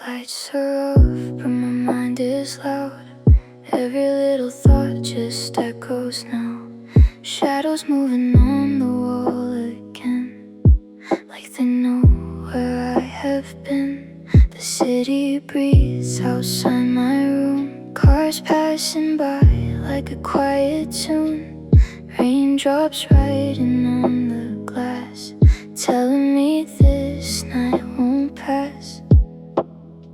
Lights are off, but my mind is loud. Every little thought just echoes now. Shadows moving on the wall again, like they know where I have been. The city breathes outside my room. Cars passing by like a quiet tune. Raindrops writing on the glass, telling me this night won't pass.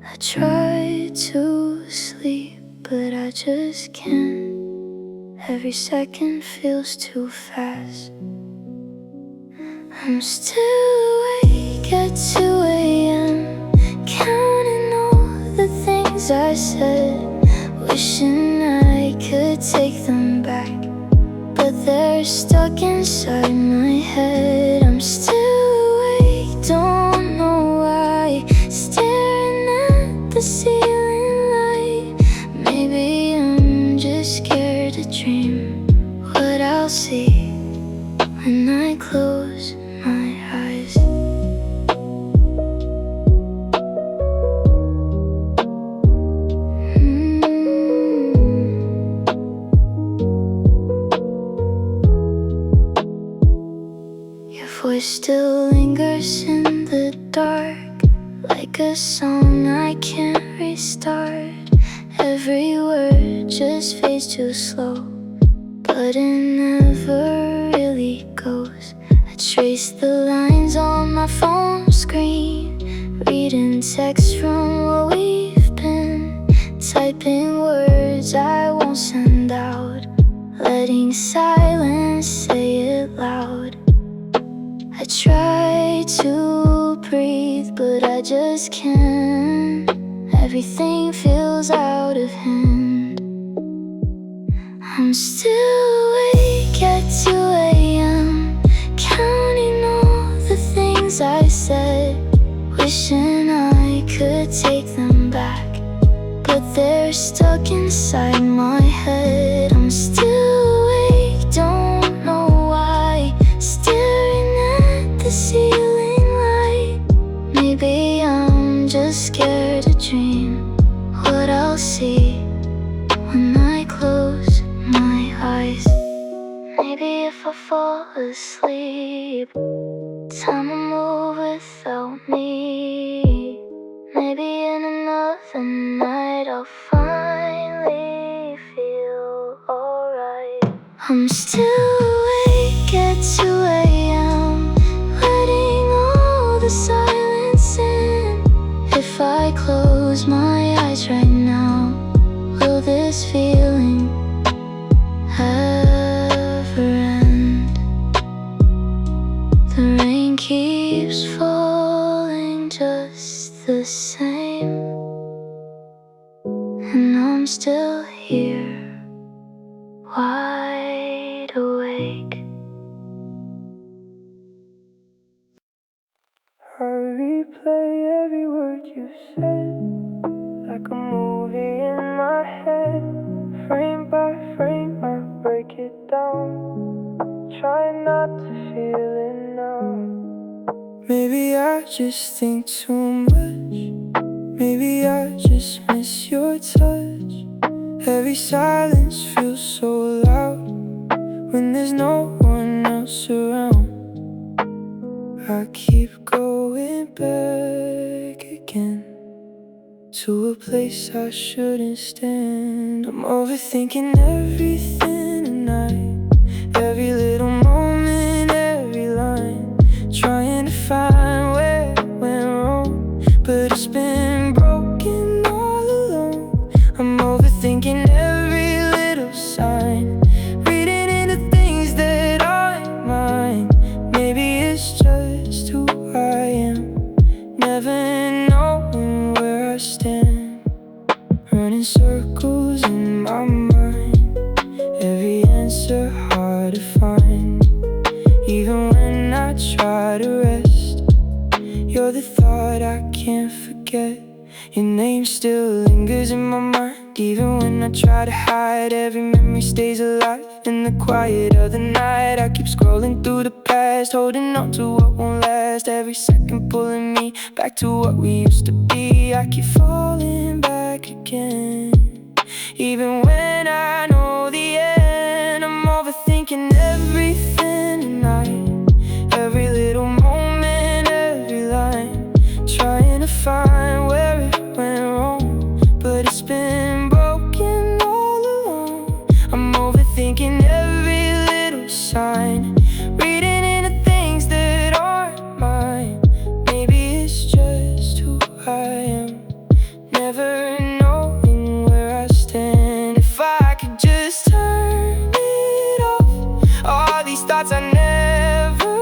I try to sleep, but I just can't. Every second feels too fast. I'm still awake at 2 a.m., counting all the things I said, wishing I could take them back, but they're stuck inside my head. I'm still awake, don't know why, staring at the ceiling light. Maybe I'm just scared to dream what I'll see when I close my eyes. Your voice still lingers in the dark, like a song I can't restart. Every word just fades too slow, but it never really goes. I trace the lines on my phone screen, reading texts from what we've been, typing words I won't send out, letting silence say it loud. I try to breathe, but I just can't. Everything feels out of hand. I'm still awake at 2 a.m., counting all the things I said, wishing I could take them back, but they're stuck inside my head. I'm still awake, don't know why, staring at the ceiling light. Maybe I'm just scared to dream what I'll see when I close my eyes. Maybe if I fall asleep, time will move without me. Maybe in another night I'll finally feel alright. I'm still awake at 2 a.m., letting all the silence in. If I close my eyes right now, will this feeling ever end? The rain keeps falling just the same, and I'm still here, wide awake. I replay every word you said, like a movie in my head. Frame by frame, I break it down, try not to feel it now. Maybe I just think too much, maybe I just miss your touch. Every silence feels so loud when there's no one else around. I keep going back again to a place I shouldn't stand. I'm overthinking everything tonight, every little moment, every line, trying to find where it went wrong, but it's been broken all along. I'm overthinking every little sign, reading into things that aren't mine. Maybe it's just who I am, never knowing where I stand, running circles in my mind, every answer hard to find. Even when I try to rest, you're the thought I can't forget. Your name still lingers in my mind, Even when I try to hide, every memory stays alive. In the quiet of the night, I keep scrolling through the past, holding on to what won't last. Every second pulling me back to what we used to be. I keep falling back again, even when I know the end. I'm overthinking everything tonight, every little moment, every line, trying to find where it went wrong, but it's been broken all along. I'm overthinking every little sign, reading into things that aren't mine. Maybe it's just who I am, never knowing where I stand. If I could just turn it off, all these thoughts I never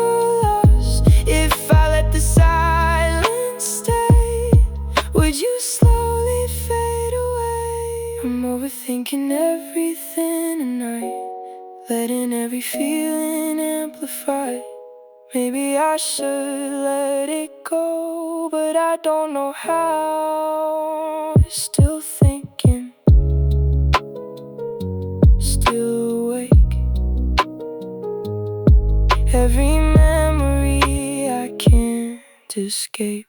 lost. If I let the silence stay, would you slowly fade away? I'm overthinking everything tonight, letting every feeling amplify. Maybe I should let it go, but I don't know how. Still thinking, still awake. Every memory I can't escape.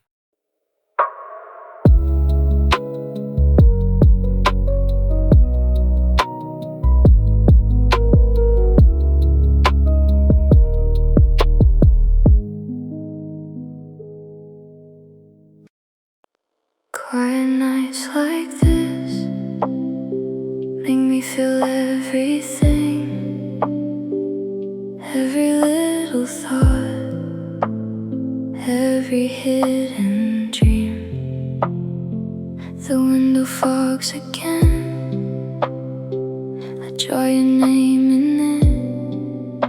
Quiet nights like this make me feel everything, every little thought, every hidden dream. The window fogs again, I draw your name in it,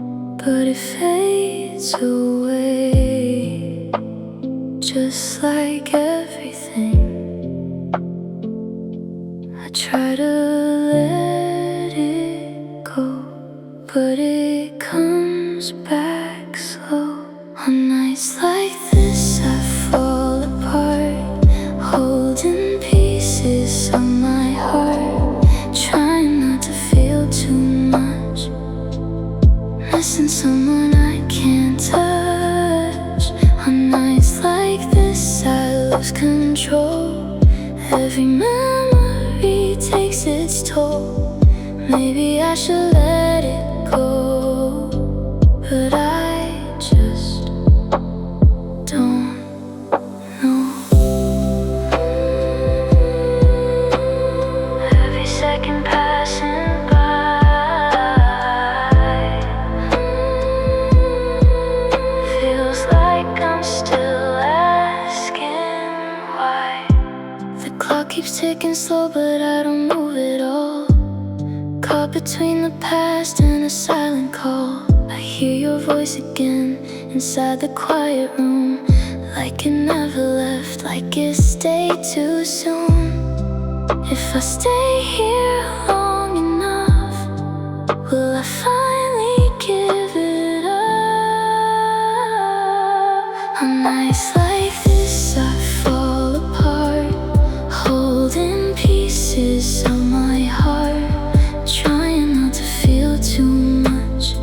but it fades away, just like everything. I try to let it go, but it comes back slow. On nights like this I fall apart, holding pieces of my heart, trying not to feel too much, missing someone I can't touch. On nights like this I lose control, every memory takes its toll. Maybe I should let it go, but I just don't know. Every second passing by feels like I'm still asking why. The clock keeps ticking slow, but I don't move at all. Caught between the past and a silent call. I hear your voice again inside the quiet room, like it never left, like it stayed too soon. If I stay here long enough, will I finally give it up? On nights like this I fall apart, holding pieces of my heart, trying not to feel too much,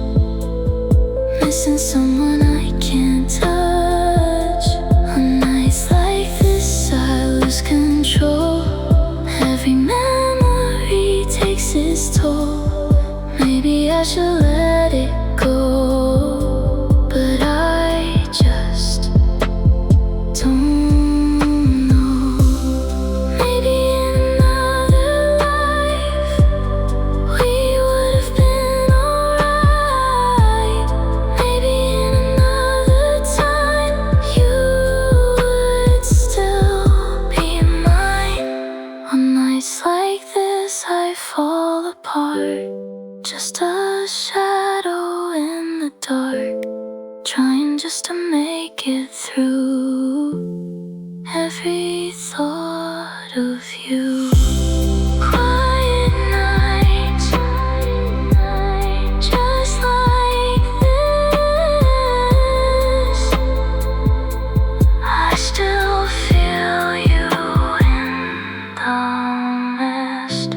missing someone I can't touch. On nights like this I lose control, every memory takes its toll. Maybe I should let it go, but I just don't know. Maybe in another life we would have been alright. Maybe in another time you would still be mine. On nights like this I fall apart, just a shadow in the dark, trying just to make it through every thought of you. Quiet nights, just like this, I still feel you in the mist.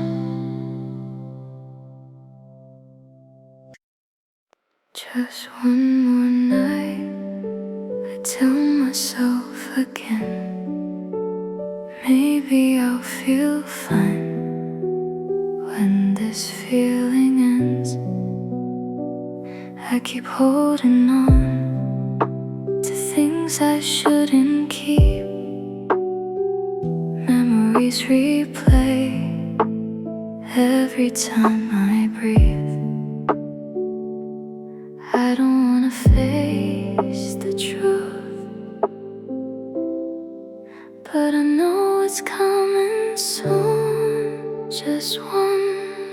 Maybe I'll feel fine when this feeling ends. I keep holding on to things I shouldn't keep. Memories replay every time I breathe. I don't wanna face the truth, but I know it's coming soon. Just one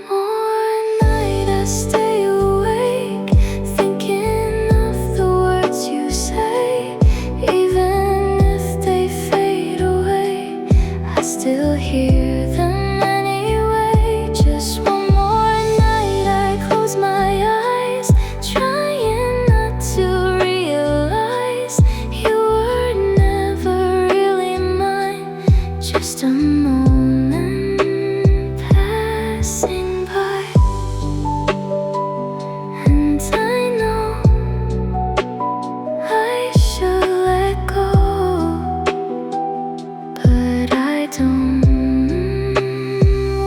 more night I stay awake, thinking of the words you say. Even if they fade away, I still hear them anyway. Just one more night I close my eyes, trying not to realize you were never really mine. Just a moment passing by, and I know I should let go, but I don't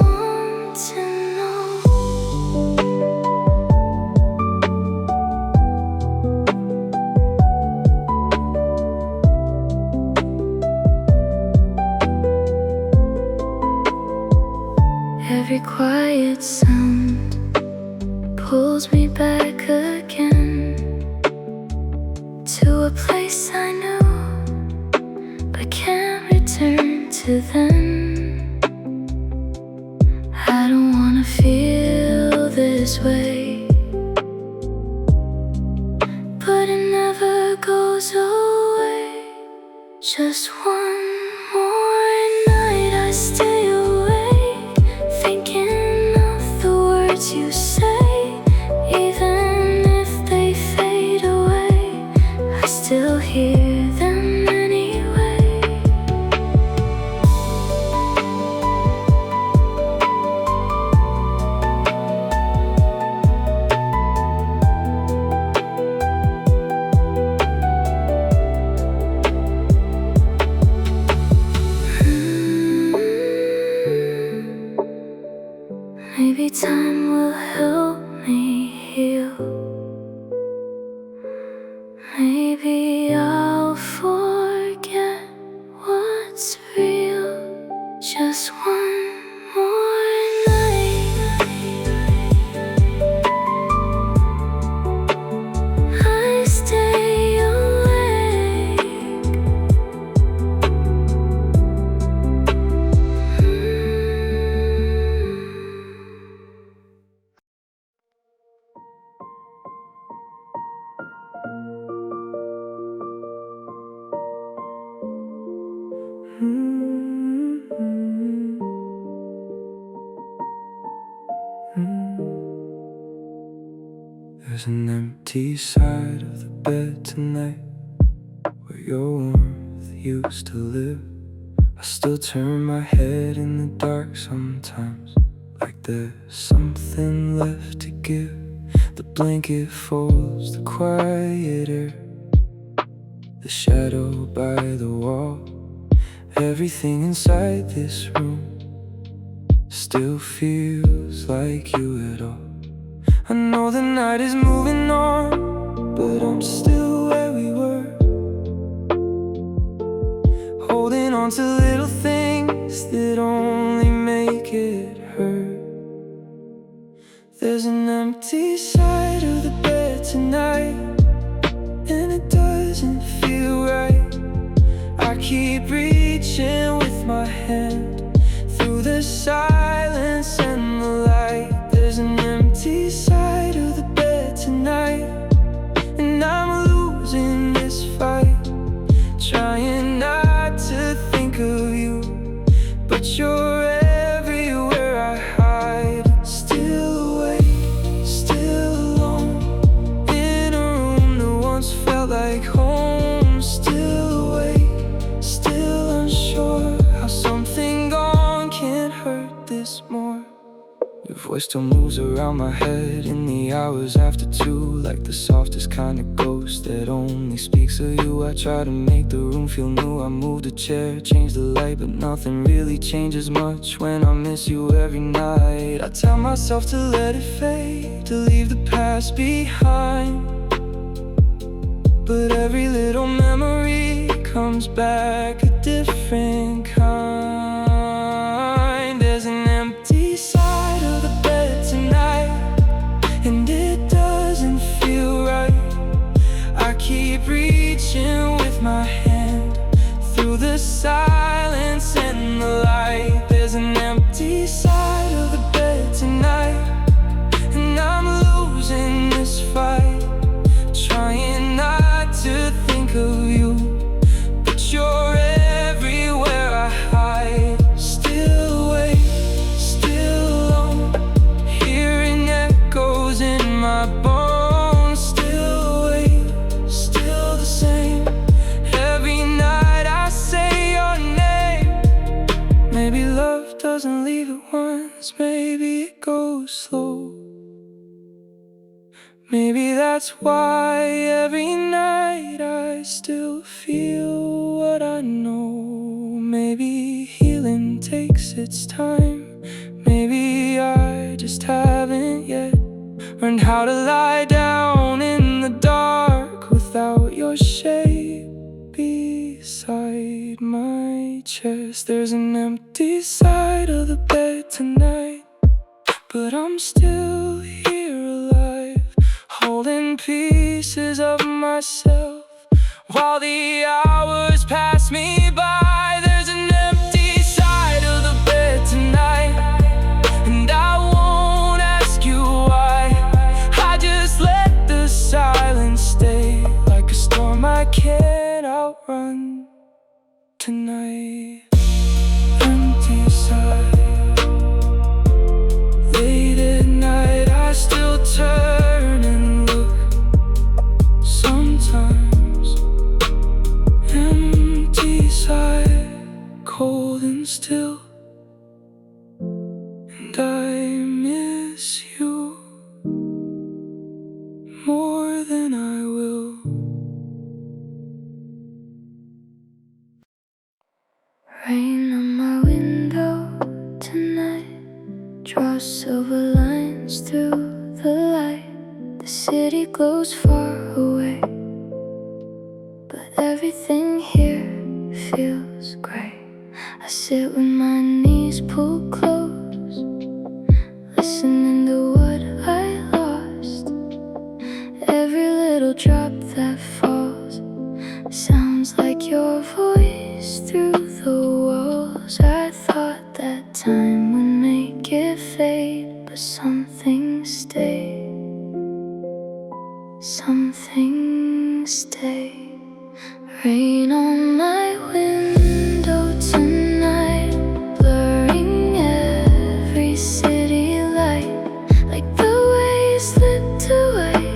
want to know. Every quiet sound pulls me back again to a place I knew but can't return to then. I don't wanna feel this way, but it never goes away. Just one more night I stay awake, thinking of the words you say. Even if they fade away, I still hear them anyway. Maybe time will help me heal. Maybe I'll forget what's real. Just one more night I stay awake. There's an empty side of the bed tonight where your warmth used to live. I still turn my head in the dark sometimes, like there's something left to give. The blanket folds the quiet air, the shadow by the wall. Everything inside this room still feels like you at all. I know the night is moving on, but I'm still where we were, holding on to little things that only make it hurt. There's an empty side of the bed tonight, and it doesn't feel right. I keep reaching with my hand through the silence and the light. There's an empty side of the bed tonight, and I'm losing this fight, trying not to think of you, but you're everywhere I hide. Still awake, still alone, in a room that once felt like home. Still awake, still unsure how something Your voice still moves around my head in the hours after 2, like the softest kind of ghost that only speaks of you. I try to make the room feel new. I moved a chair, changed the light, but nothing really changes much when I miss you every night. I tell myself to let it fade, to leave the past behind, but every little memory comes back a different kind. There's an empty side of the bed tonight, and it doesn't feel right. I keep reaching with my hand through the silence and the light. There's an empty side of the bed tonight, and I'm losing this fight, trying not to think of you, but you're everywhere I hide. Still awake, still alone, hearing echoes in my bones. Still awake, still the same. Every night I say your name. Maybe love doesn't leave at once, maybe it goes slow. Maybe that's why every night I still feel what I know. Maybe healing takes its time. Maybe I just haven't yet learned how to lie down in the dark without your shape beside my chest. There's an empty side of the bed tonight, but I'm still here alive, holding pieces of myself while the hours pass me by. There's an empty side of the bed tonight, and I won't ask you why. I just let the silence stay, like a storm I can't outrun tonight. Empty side. Late at night I still turn and look. Sometimes empty side, cold and still, and I miss you more than I will. Rain on my window tonight, draw silver lines through the light. The city glows far away, but everything here feels great. I sit with my knees pulled close, listening to what I lost. Every little drop that falls sounds like your voice through the walls. I thought that time would make it fade, but something stayed. Something stayed. Rain on my window tonight, blurring every city light, like the way slipped away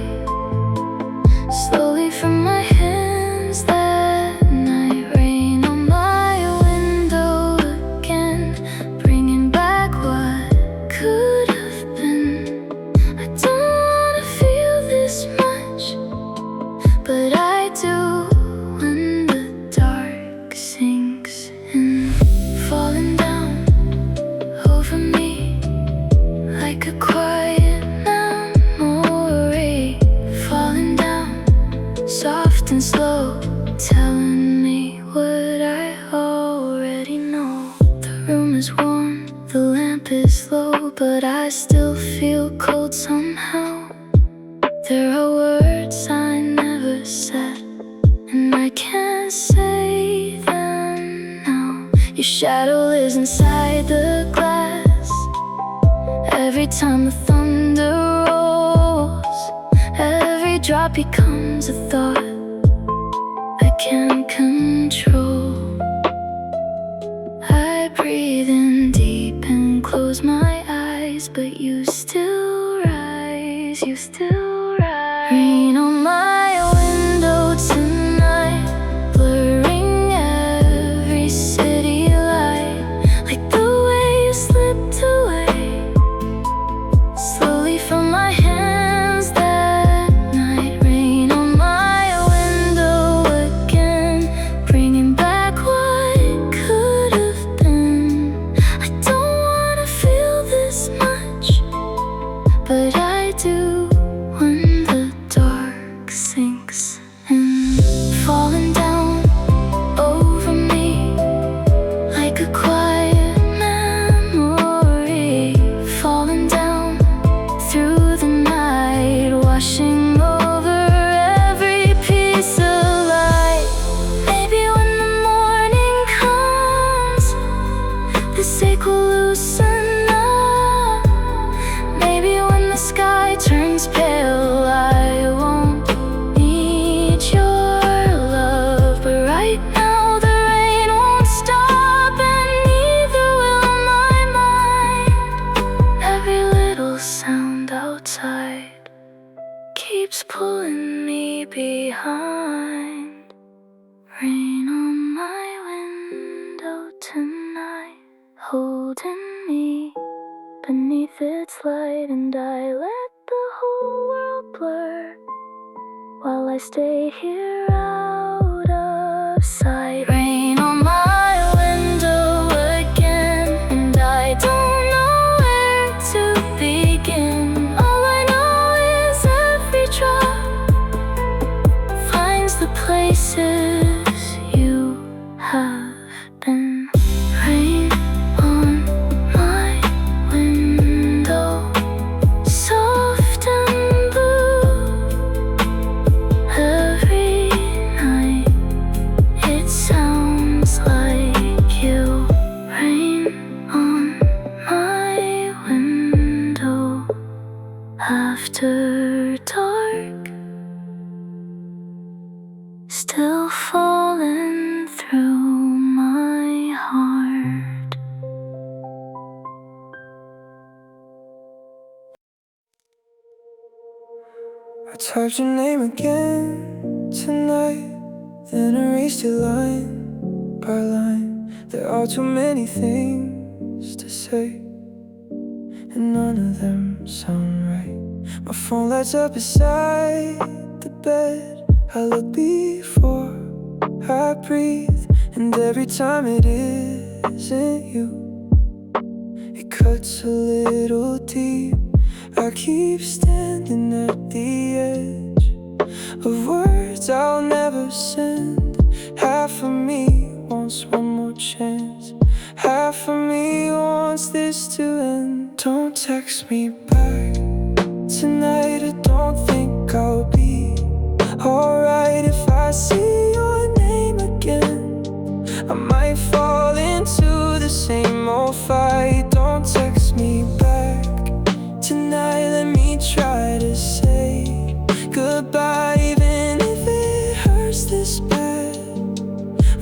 slowly from my hands that night. Rain on my window again, bringing back what could have been. I don't wanna feel this much, but I do when the dark sinks in, falling down over me like a quiet memory. Falling down soft and slow, telling me what I already know. The room is warm, the lamp is low, but I still feel cold somehow. There are words I never said, and I can't say them now. Your shadow lives inside the glass. Every time the thunder rolls, every drop becomes a thought I can't control. I breathe in deep and close my eyes, but you still rise, you still rise. Rain on my window tonight, blurring every city light, like the way you slipped away tonight, holding me beneath its light, and I let the whole world blur while I stay here out of sight. Rain on my window again, and I don't know where to begin. All I know is every drop finds the places you have been. Rain on my window, soft and blue. Every night it sounds like you. Rain on my window after dark, still falling through my heart. I typed your name again tonight, then erased your line by line. There are too many things to say, and none of them sound right. My phone lights up beside the bed. I look before I breathe, and every time it isn't you, it cuts a little deep. I keep standing at the edge of words I'll never send. Half of me wants one more chance, half of me wants this to end. Don't text me back tonight, I don't think I'll be alright if I see your name again. I might fall into the same old fight. Don't text me back tonight, let me try to say goodbye, even if it hurts this bad.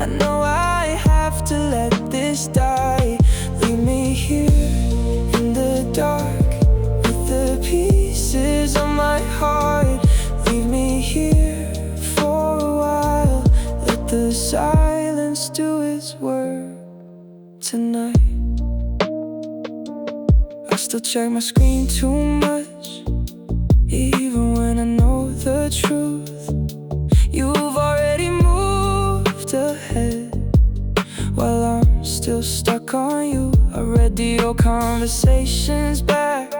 I know I have to let this die. Leave me here in the dark with the pieces of my heart. Leave me here for a while, let the silence do its work tonight. I still check my screen too much, even when I know the truth. You've already moved ahead while I'm still stuck on you. I read the old conversations back,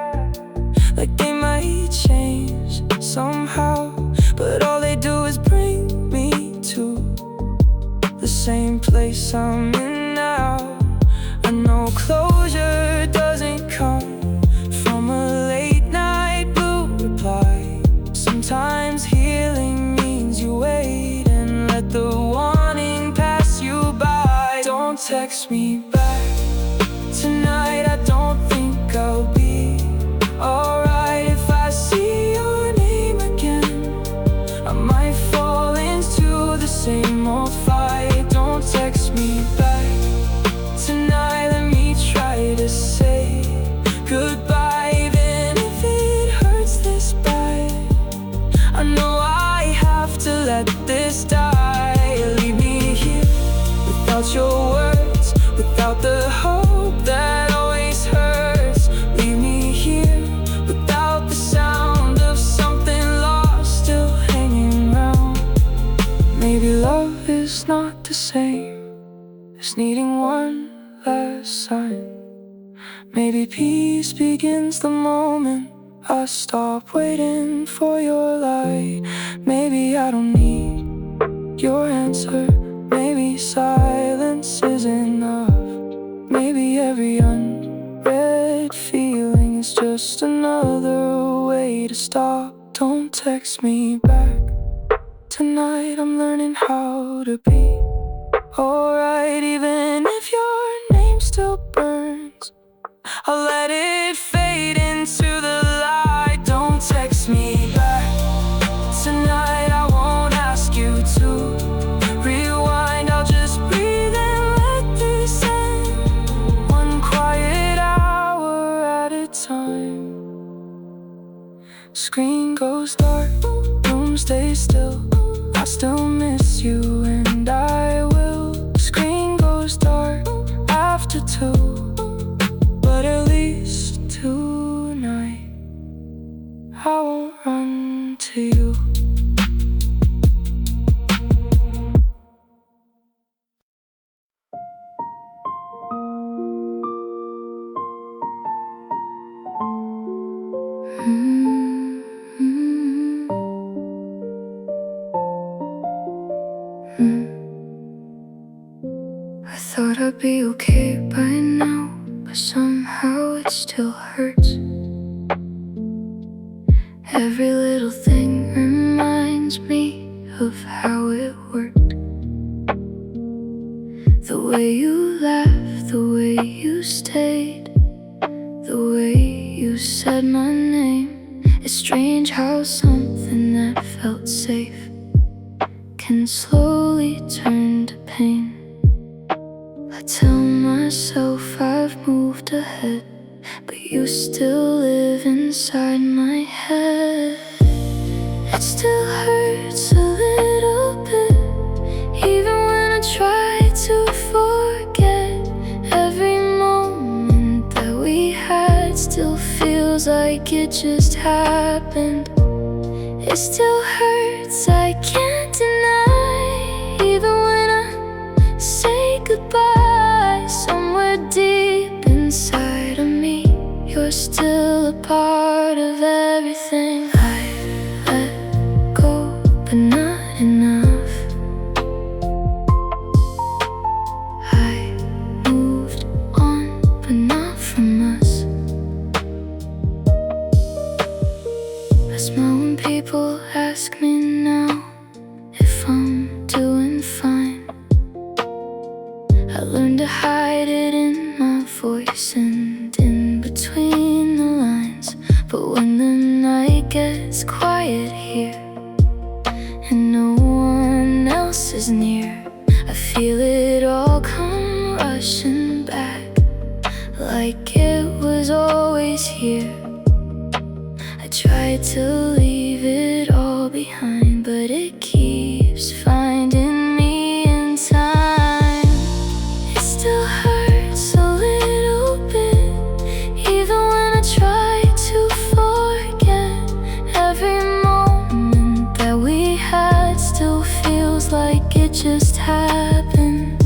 like they might change somehow, but all they do is bring me to the same place I'm in now. I know closure doesn't come from a late night blue reply. Sometimes healing means you wait and let the warning pass you by. Don't text me back tonight, I don't think I'll be alright if I see your name again. I might fall into the same old fight. Don't text me back tonight, let me try to say goodbye, even if it hurts this bad. I know I have to let this die. Leave me here without your words, without the hope that always hurts. Leave me here without the sound of something lost still hanging around. Maybe love is not the same as needing one last sign. Maybe peace begins the moment I stop waiting for your light. Maybe I don't need your answer, maybe silence is enough. Maybe every unread feeling is just another way to stop. Don't text me back tonight, I'm learning how to be alright, even if your name still burns. I'll let it fade into the light. Don't text me back tonight, I won't ask you to rewind. I'll just breathe and let this end, one quiet hour at a time. Screen goes dark, room stays still. I still miss you and I will. Screen goes dark, to two, but at least tonight I won't run to you. I thought I'd be okay by now, but somehow it still hurts. Every little thing reminds me of how it worked. The way you laughed, the way you stayed, the way you said my name. It's strange how something that felt safe can slowly turn to pain. I tell myself I've moved ahead, but you still live inside my head. It still hurts a little bit, even when I try to forget. Every moment that we had still feels like it just happened. It still hurts, I can't deny, even when I say goodbye. Somewhere deep inside of me, you're still a part of everything. I let go, but not enough. I moved on, but not from us. I smile when people ask me now if I'm doing fine. I learned to hide it in my voice and in between the lines. But when the night gets quiet here and no one else is near, I feel it all come rushing back, like it was always here. I tried to leave it all behind, but it keeps finding me in time. It still hurts a little bit, even when I try to forget. Every moment that we had still feels like it just happened.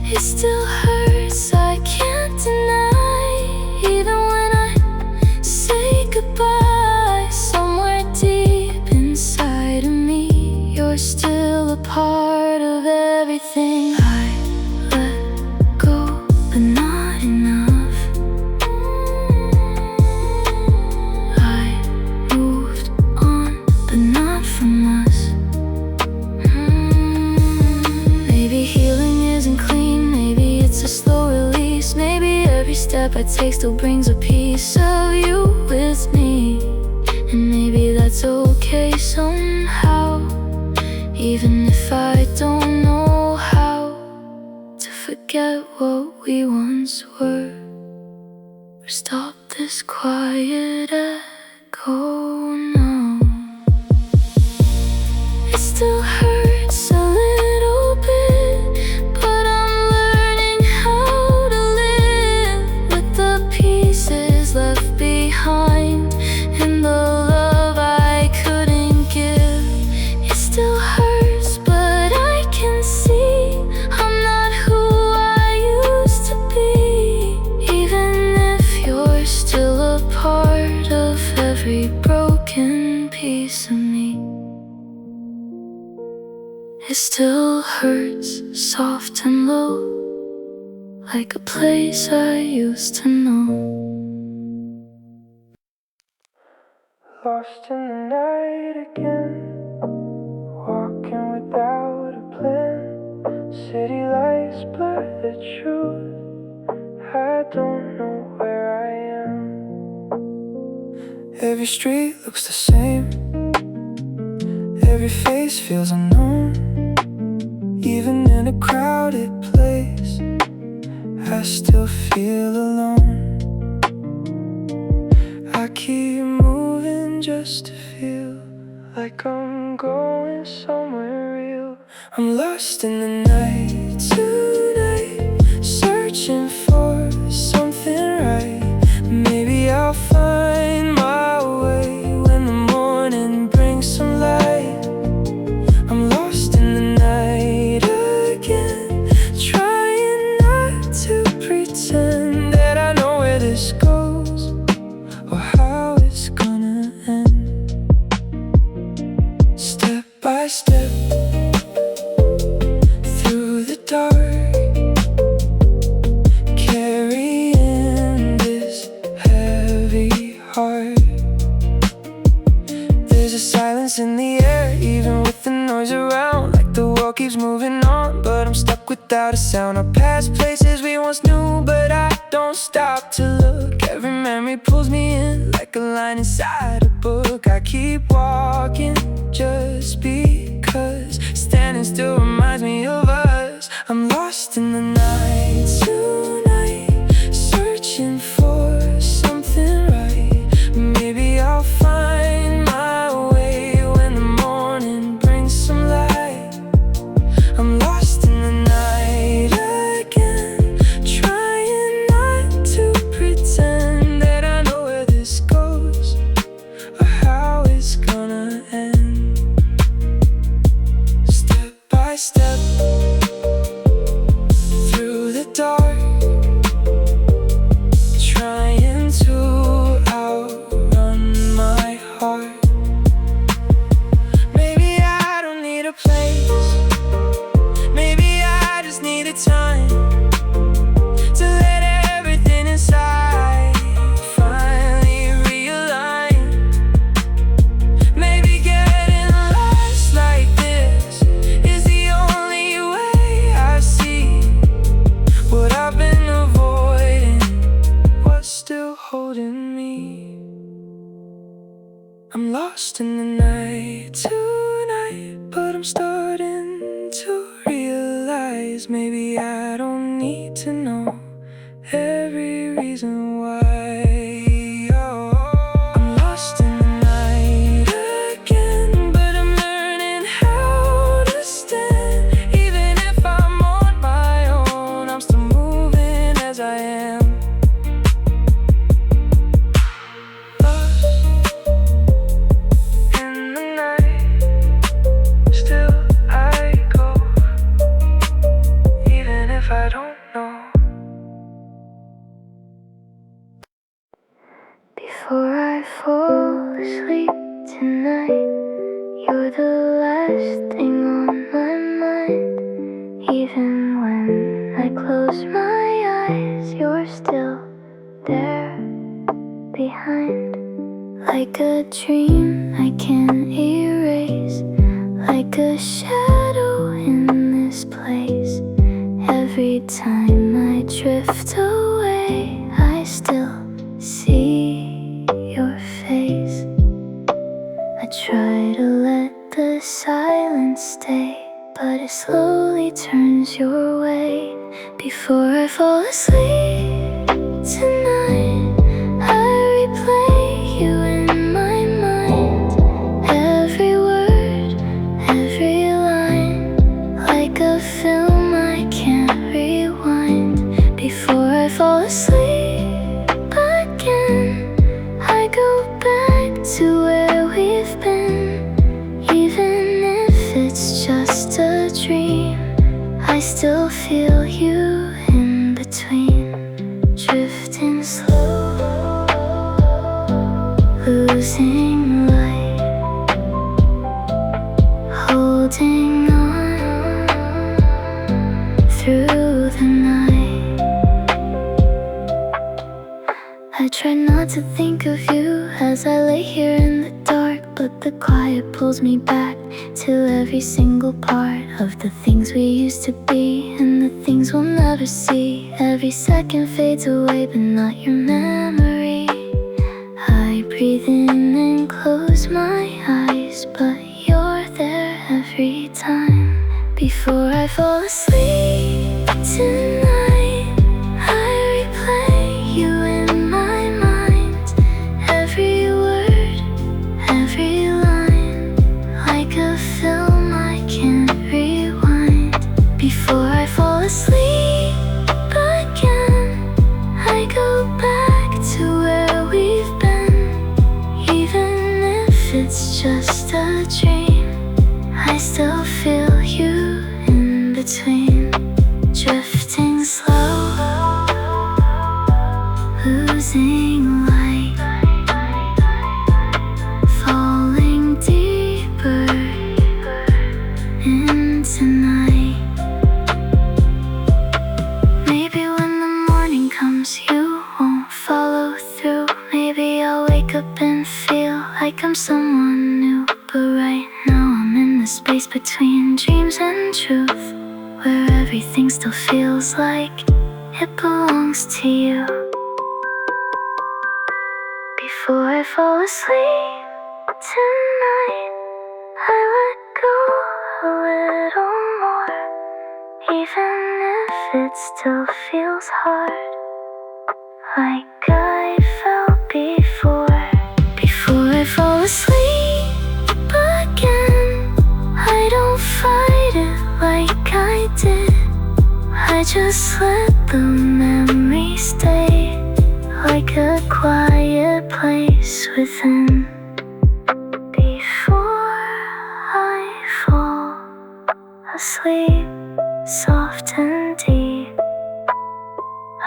It still hurts, I can't deny, even when I say goodbye. Somewhere deep inside of me, you're still a part of everything. I let go, but not enough. I moved on, but not from us. Maybe healing isn't clean, maybe it's a slow release. Maybe every step I take still brings a piece of you with me. And maybe that's okay somehow, even if I don't know how to forget what we once were, or stop this quiet echo now. It still hurts a little bit, but I'm learning how to live with the pieces left behind and the love I couldn't give. It still hurts, but I can see I'm not who I used to be. Even if you're still a part of every broken piece of me, it still hurts, soft and low, like a place I used to know. Lost in the night again, walking without a plan. City lights blur the truth, I don't know where I am. Every street looks the same, every face feels unknown. Even in a crowded place, I still feel alone. I keep moving just to feel like I'm going somewhere real. I'm lost in the night tonight, searching for almost knew, but I don't stop to look. Every memory pulls me in like a line inside a book. I keep walking just because standing still reminds me of us. I'm lost in the night tonight, searching for something right. Maybe I'll find my way when the morning brings some light. I'm lost in the night again, trying not to pretend that I know where this goes or how it's gonna end. Step by step through the dark, trying to outrun my heart. Maybe I don't need a place, maybe I just need a time to let everything inside finally realign. Maybe getting lost like this is the only way I see what I've been avoiding, what's still holding me. I'm lost in the night tonight, but I'm starting to realize maybe I don't need to know every reason why. Oh, I'm lost in the night again, but I'm learning how to stand. Even if I'm on my own, I'm still moving as I am. Lost in the night, still I go, even if I don't know. Before I fall asleep tonight, you're the last thing on my mind. Even when I close my eyes, you're still there behind. Like a dream I can't erase, like a shadow in this place. Every time I drift away, I still see your face. I try to let the silence stay, but it slowly turns your way. Before I fall asleep tonight, I replay you in my mind. Every word, every line, like a film I can't rewind. Before I fall asleep again, I go back to where we've been. Even if it's just a dream, I still feel you in between. Drifting slow, losing light, holding on through the night. I try not to think of you as I lay here in the dark, but the quiet pulls me back to every single part of the things we used to be and the things we'll never see. Every second fades away, but not your memory. I breathe in and close my eyes, but you're there every time. Before I fall asleep tonight, I replay you in my mind. Every word, every line, like a film I can't rewind. Before I fall asleep again, I go back to where we've been. Even if it's just a dream, I still feel you in between. Drifting slow, losing light, falling deeper into night. Maybe when the morning comes, you won't follow through. Maybe I'll wake up and feel like I'm someone new. But right now I'm in the space between dreams and truth, where everything still feels like it belongs to you. Before I fall asleep tonight, I let go a little more, even if it still feels hard, like I felt before. Before I fall asleep again, I don't fight it like I did. I just let the memory stay, like a quiet place within. Before I fall asleep, soft and deep,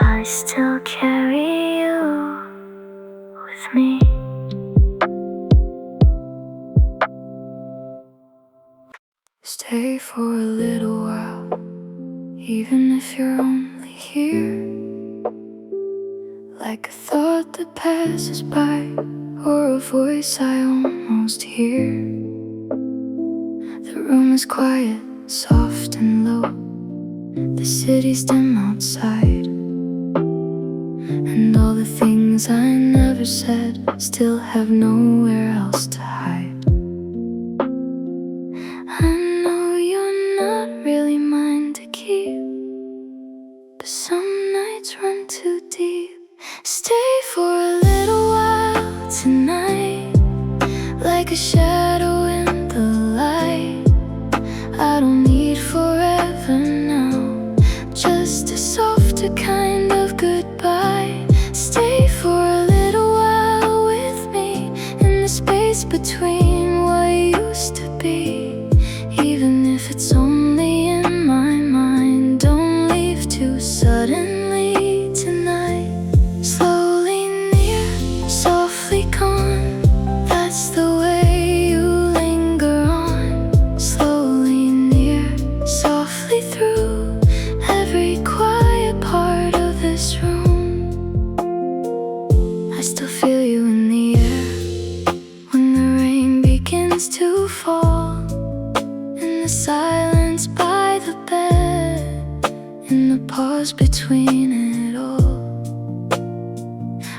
I still carry you with me. Stay for a little while, even if you're only here, like a thought that passes by, or a voice I almost hear. The room is quiet, soft and low, the city's dim outside, and all the things I never said still have nowhere else to hide. I know you're not really mine to keep, but some nights run too deep. Stay for a little while tonight, like a shadow in the light. I don't need forever now, just a softer kind of goodbye. Stay for a little while with me, in the space between what used to be, even if it's only in my mind. Don't leave too suddenly tonight. Slowly near, softly gone, that's the way you linger on. Slowly near, softly through every quiet part of this room. I still feel you in the air when the rain begins to fall, in the silence by the bed, in the pause between it all.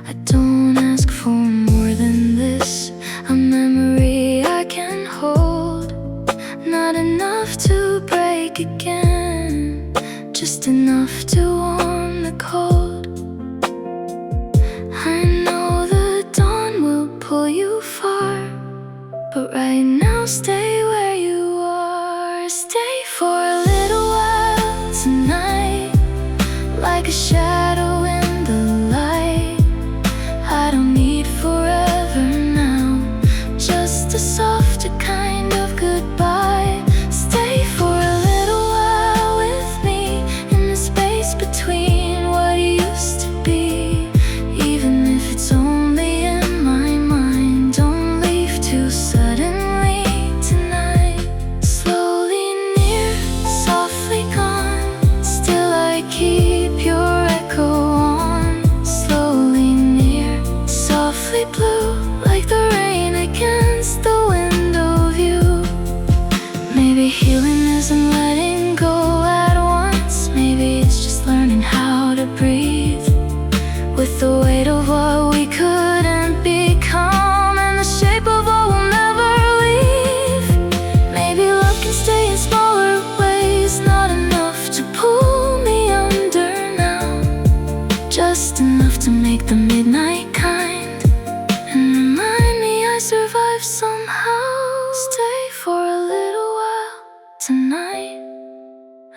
I don't ask for more than this, a memory I can hold, not enough to break again, just enough to warm the cold. I know the dawn will pull you far, but right now stay where you are. Stay for a little while tonight, like a shadow in the light. I don't need forever now, just a softer kind of goodbye. Stay for a little while with me, in the space between what used to be, even if it's only in my mind. Don't leave too suddenly tonight. Slowly near, softly gone, still I keep your echo on. Slowly near, softly blue, like the rain against the window view. Maybe healing isn't letting go at once, maybe it's just learning how to breathe with the weight of what we couldn't become, and the shape of what we'll never leave. Maybe love can stay in smaller ways, not enough to pull me under now, just enough to make the midnight kind, and remind me I survived somehow. Stay for a little while tonight,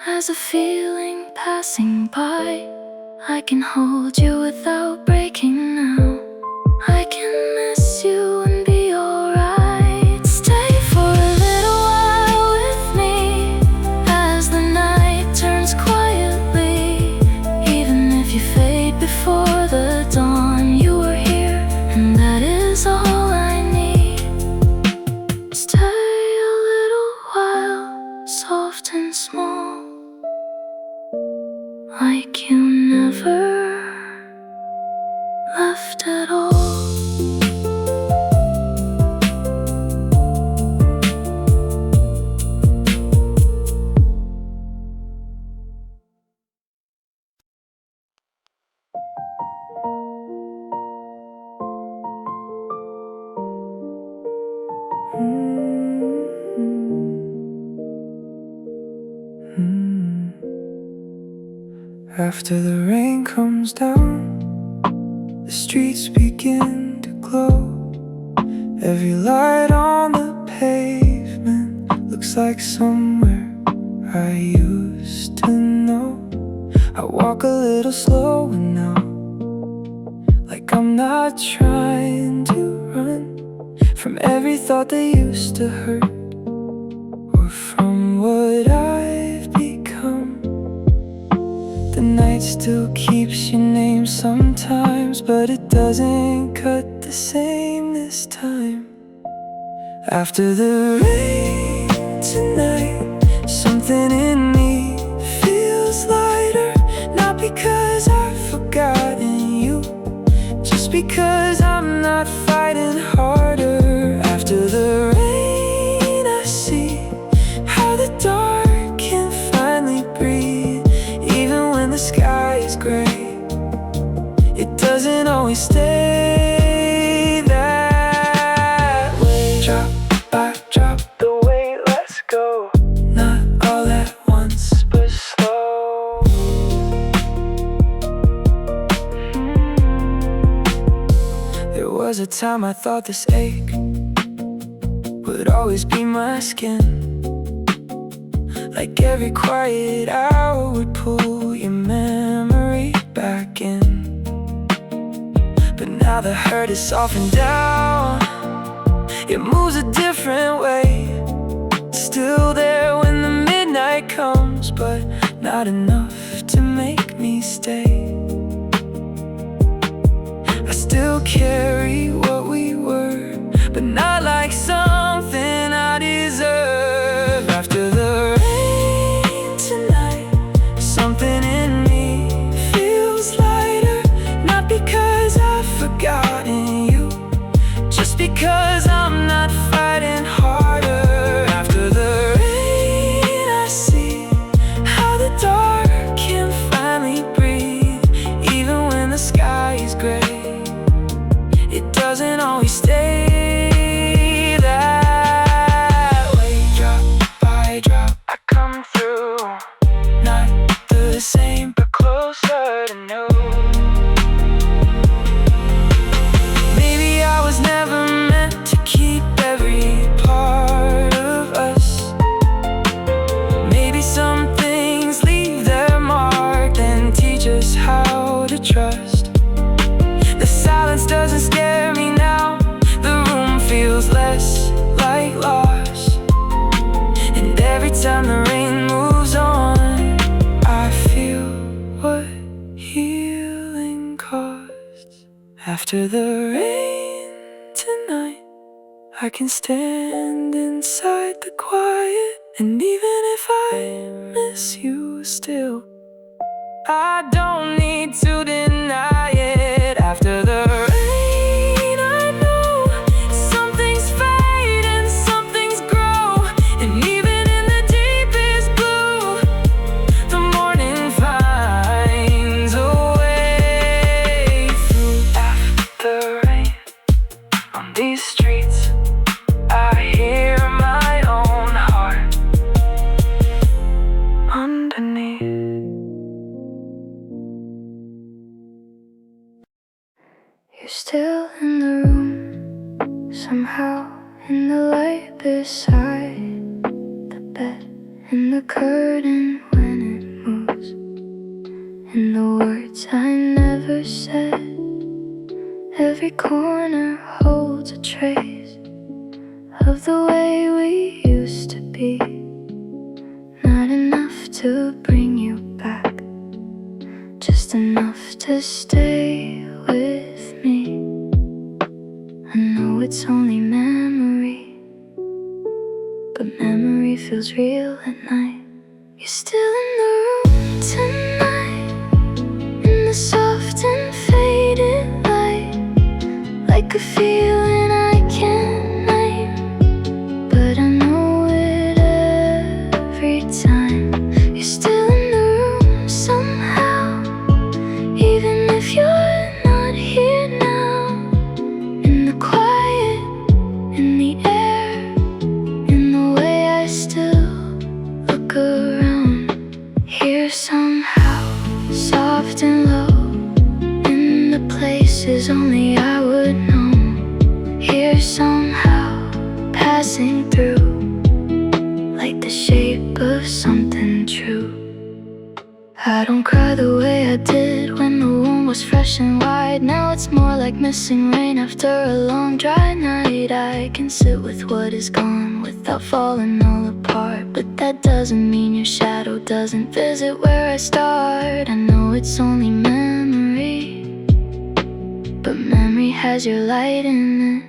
as a feeling passing by. I can hold you without breaking now, I can miss you and be alright. Stay for a little while with me, as the night turns quietly, even if you fade before the dawn. You were here, and that is all I need. Stay a little while, soft and small, like you never left us. After the rain comes down, the streets begin to glow. Every light on the pavement looks like somewhere I used to know. I walk a little slower now, like I'm not trying to run from every thought that used to hurt, or from what I've become. The night still keeps your name sometimes, but it doesn't cut the same this time. After the rain tonight, something in me feels lighter. Not because I've forgotten you, just because I'm not fighting harder. After the rain, I see how the dark can finally breathe. Even when the sky is gray, it doesn't always stay that way. Drop by drop, the weight lets go. Not all at once, but slow. There was a time I thought this ache would always be my skin, like every quiet hour would pull your memory back in. But now the hurt is softened down, it moves a different way. Still there when the midnight comes, but not enough to make me stay. I still carry what we were, but not like something I deserve. After the rain tonight, something in me feels lighter. Not because I've forgotten you, just because I'm not fighting harder. After the rain, I see how the dark can finally breathe. Even when the sky is gray, it doesn't always stay that way. Drop by drop, I come through. Not the same, but closer to new. Maybe I was never meant to keep every part of us. Maybe some things leave their mark, then teach us how to trust. The silence doesn't scare me now, the room feels less like loss. And every time the rain moves on, I feel what healing costs. After the rain tonight, I can stand inside the quiet. And even if I miss you still, I don't need to deny it. After the rain, I know some things fade and some things grow. And even in the deepest blue, the morning finds a way through. After rain, on these streets, I hear my own heart underneath. You're still in the room, somehow in the light beside the bed, in the curtain when it moves, in the words I never said. Every corner holds a trace of the way we used to be. Not enough to bring you back, just enough to stay with me. I know it's only memory, but memory feels real at night. You're still in the room tonight, in the soft and faded light, like a feeling I can't name, but I know it every time. You're still in the room somehow, even if you're not here now. In the quiet, in the air, in the way I still look around. Here somehow, words only I would know. Here somehow, passing through, like the shape of something true. I don't cry the way I did when the wound was fresh and wide. Now it's more like missing rain after a long dry night. I can sit with what is gone without falling all apart, but that doesn't mean your shadow doesn't visit where I start. I know it's only memory, but memory has your light in it.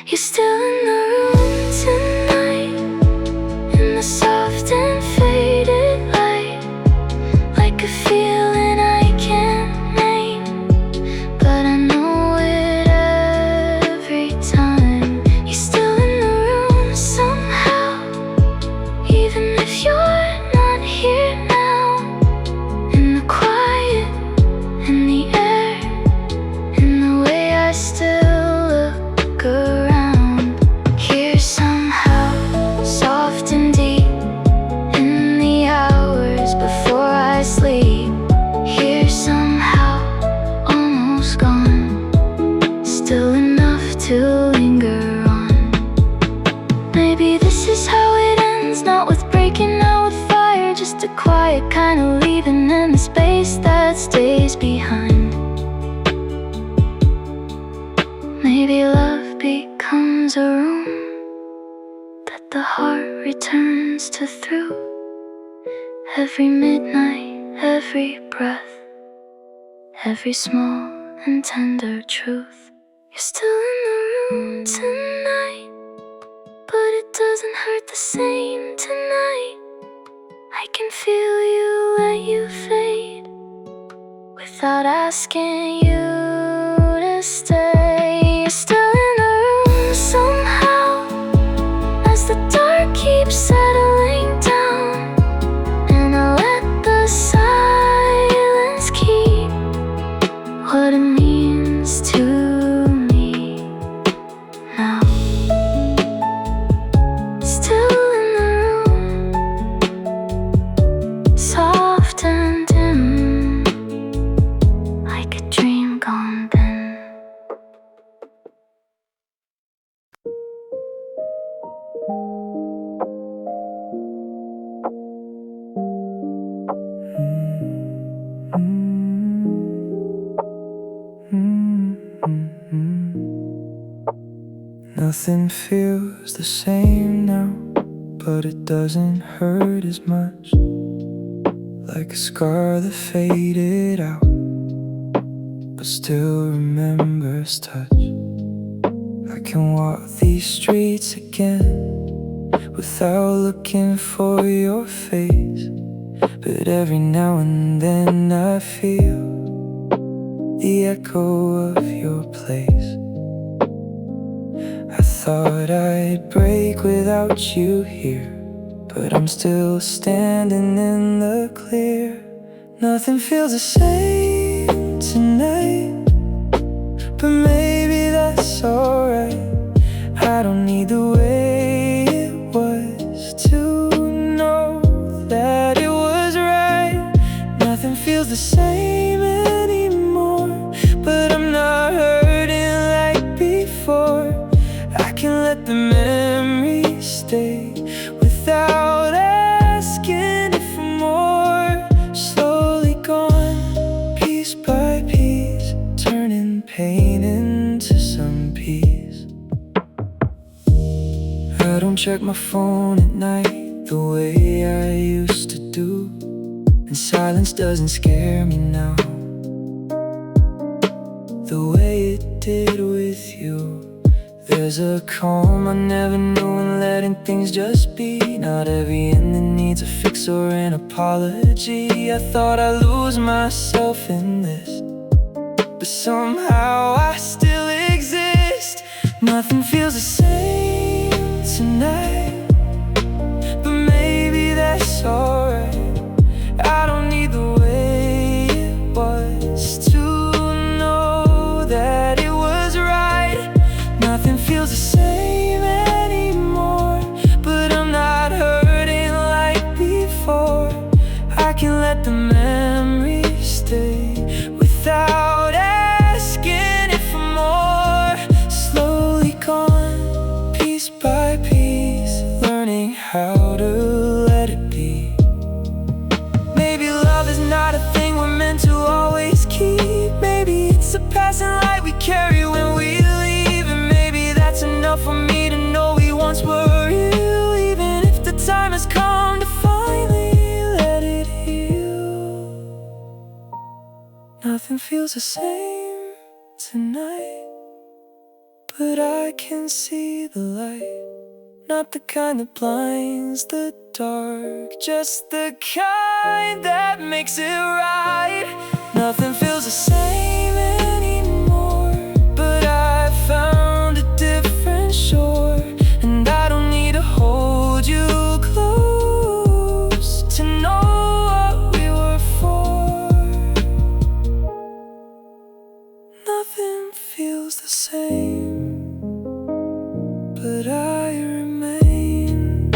You're still in the room tonight, in the soft and faded light, like a feeling I can't name, but I know it every time. You're still in the room somehow, even if you're not here now. In the quiet, in the air, in the way I still look around. Here somehow, soft and deep, in the hours before I sleep. Here somehow, almost gone, still enough to linger on. Maybe this is how it ends, not with breaking out with fire, just a quiet kind of leaving in the space that stays behind. Maybe love becomes a room that the heart returns to through every midnight, every breath, every small and tender truth. You're still in the room tonight, but it doesn't hurt the same tonight. I can feel you let you fade without asking you to stay. You're still in the room somehow, as the dark keeps settling down, and I let the silence keep what it means to me now. Still in the room, soft and dim, like a dream gone dim. Nothing feels the same now, but it doesn't hurt as much. Like a scar that faded out, but still remembers touch. I can walk these streets again without looking for your face, but every now and then I feel the echo of your place. I thought I'd break without you here, but I'm still standing in the clear. Nothing feels the same tonight, but maybe that's alright. I don't need the way it was to know that it was right. Nothing feels the same anymore, but I'm not hurting like before. I can let the memory stay without asking for more. Slowly gone, piece by piece, turning pain into some peace. I don't check my phone at night the way I used to do, and silence doesn't scare me now the way it did with you. There's a calm I never knew in letting things just be. Not every ending needs a fix or an apology. I thought I'd lose myself in this, but somehow I still exist. Nothing feels the same tonight, but maybe that's alright. I don't need the way it was to know that it was right. Nothing feels the same anymore, but I'm not hurting like before. I can let the memory stay without asking if I'm feels the same tonight, but I can see the light. Not the kind that blinds the dark, just the kind that makes it right. Nothing feels the same anymore, but I found a different shore. And I don't need to hold you close to know what we were for. Nothing feels the same, but I remain.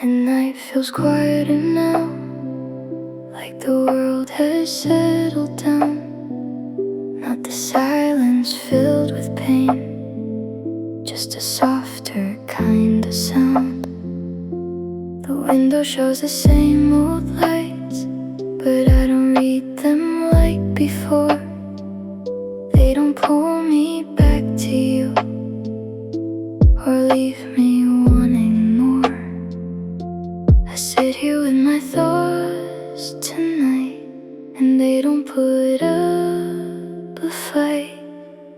Midnight feels quieter now, like the world has settled down. Not the silence filled with pain, just a softer kind of sound. The window shows the same old lights, but I don't read them like before. They don't pull me back to you, or leave me wanting more. I sit here with my thoughts tonight, and they don't put up a fight.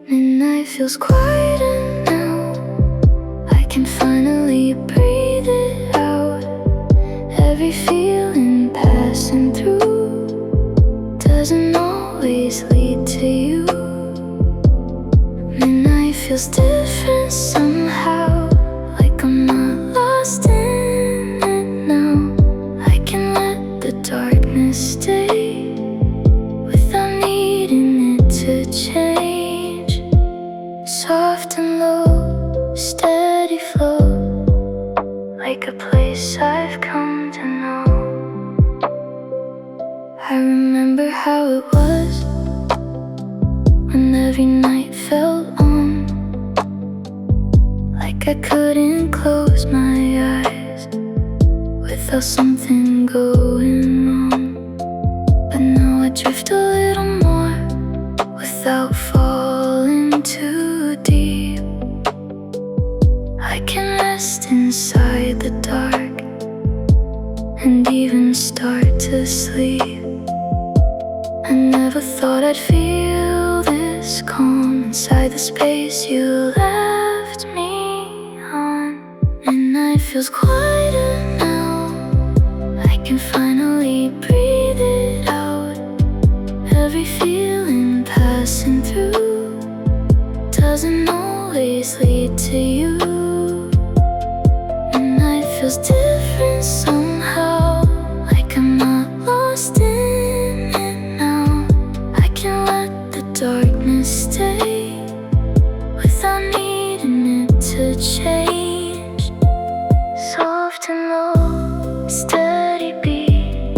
Midnight feels quieter now, I can finally breathe it out. Every feeling passing through doesn't always lead to you. Midnight feels different somehow, like I'm not lost in it now. I can let the darkness stay without needing it to change. Soft and low, steady flow, like a place I've come to know. I remember how it was when every night felt on, like I couldn't close my eyes without something going wrong. But now I drift a little more without falling too deep. I can rest inside the dark and even start to sleep. I never thought I'd feel this calm inside the space you left me on. Midnight feels quieter now, I can finally breathe it out. Every feeling passing through doesn't always lead to you. Midnight feels different somehow, like I'm not lost in it now. I can let the darkness stay without needing it to change. Soft and low, steady beat,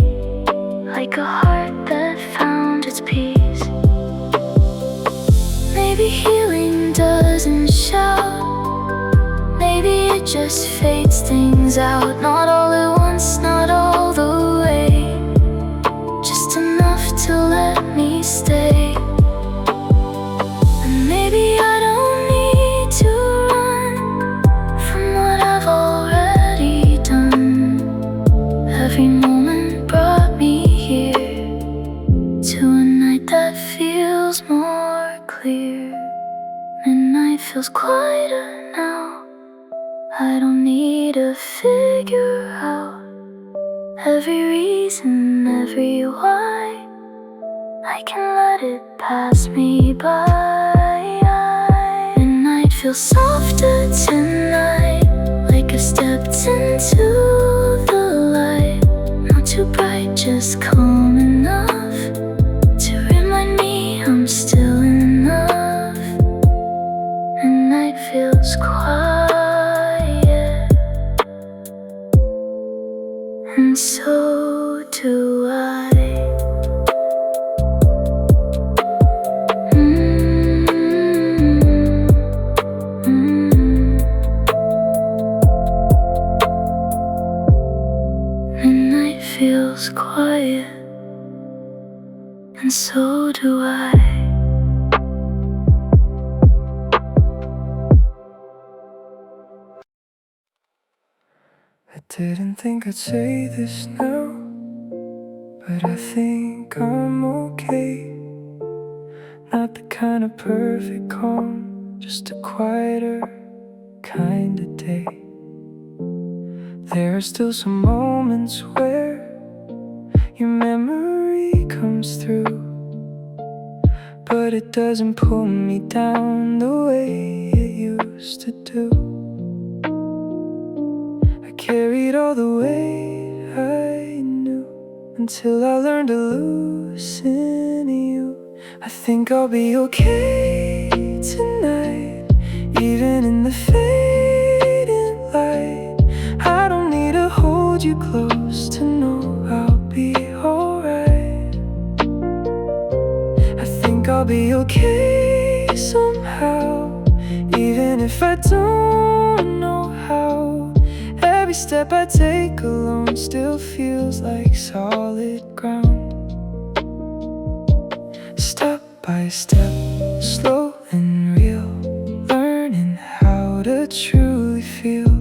like a heart that found its peace. Maybe healing doesn't shout, maybe it just fades things out. Not all at once, not all the way, just enough to let me stay. And maybe I don't need to run from what I've already done. Every moment brought me here to a night that feels more clear. Midnight feels quieter now, I don't need to figure out every reason, every why. I can let it pass me by. Midnight feels softer tonight, like I've stepped into the light. Not too bright, just calm enough to remind me I'm still enough. Midnight feels quiet, and so do I. Midnight feels quiet, and so do I. Didn't think I'd say this now, but I think I'm okay. Not the kind of perfect calm, just a quieter kind of day. There are still some moments where your memory comes through, but it doesn't pull me down the way it used to do. I carried all the weight I knew until I learned to loosen you. I think I'll be okay tonight, even in the fading light. I don't need to hold you close to know I'll be alright. I think I'll be okay somehow, even if I don't know how. Every step I take alone still feels like solid ground. Step by step, slow and real, learning how to truly feel.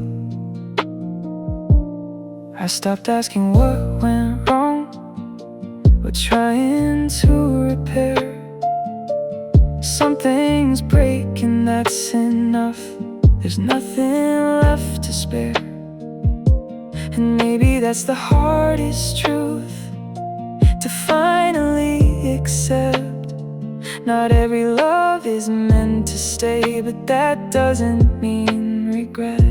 I stopped asking what went wrong, but trying to repair. Something's breaking, that's enough. There's nothing left to spare. And maybe that's the hardest truth to finally accept. Not every love is meant to stay, but that doesn't mean regret.